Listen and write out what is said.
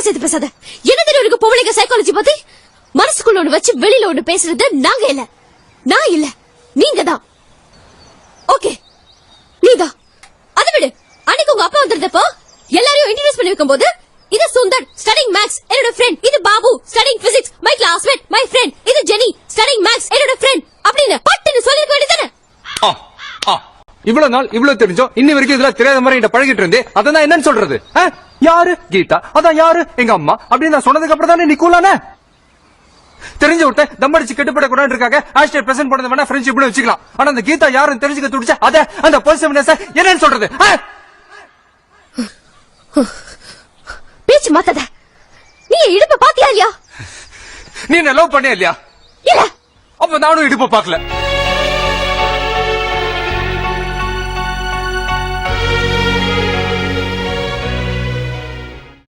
ரொம்ப சேர்த்து பேசாத. என்ன தெரியும் இருக்கு பொம்பளைங்க சைக்காலஜி பத்தி? மனசுக்குள்ள ஒண்ணு வச்சு வெளியில ஒண்ணு பேசுறது நாங்க இல்ல, நான் இல்ல, நீங்க தான். ஓகே, நீதான். அது விடு. அன்னைக்கு உங்க அப்பா வந்திருந்தப்போ எல்லாரையும் இன்ட்ரோடியூஸ் பண்ணி வைக்கும் போது, இது சுந்தர் ஸ்டடிங் மேக்ஸ் என்னோட ஃப்ரெண்ட், இது Babu studying physics my classmate my friend, இது ஜெனி ஸ்டடிங் மேக்ஸ் என்னோட ஃப்ரெண்ட் அப்படின்னு பட்டுன்னு சொல்லிருக்க வேண்டியதானே? இவ்வளவு நாள் இவ்வளவு தெரிஞ்சோம், இன்னி வரைக்கும் இதெல்லாம் தெரியாத மாதிரி என்கிட்ட பழகிட்டு இருந்தே. அதான் என்னன்னு சொல்றது? யாரு கீதா? அதான் யாரு எங்க அம்மா அப்படின்னு நான் சொன்னதுக்கு அப்புறம் தானே நீ கூலான? தெரிஞ்ச விட்ட தம்படிச்சு கெட்டுப்பட கூடாது இருக்காங்க. ஹேஷ்டேக் பிரசன்ட் பண்ணது வேணா ஃப்ரெண்ட்ஷிப்னு வச்சுக்கலாம். ஆனா அந்த கீதா யாருன்னு தெரிஞ்சுக்க துடிச்சா அத அந்த பர்சனல்னஸ் என்னன்னு சொல்றது? பேச்சு மாத்தாத. நீ இடுப்ப பாத்தியா இல்லையா? நீ என்ன லவ் பண்ணியா இல்லையா? இல்ல. அப்ப நானும் இடுப்ப பாக்கல.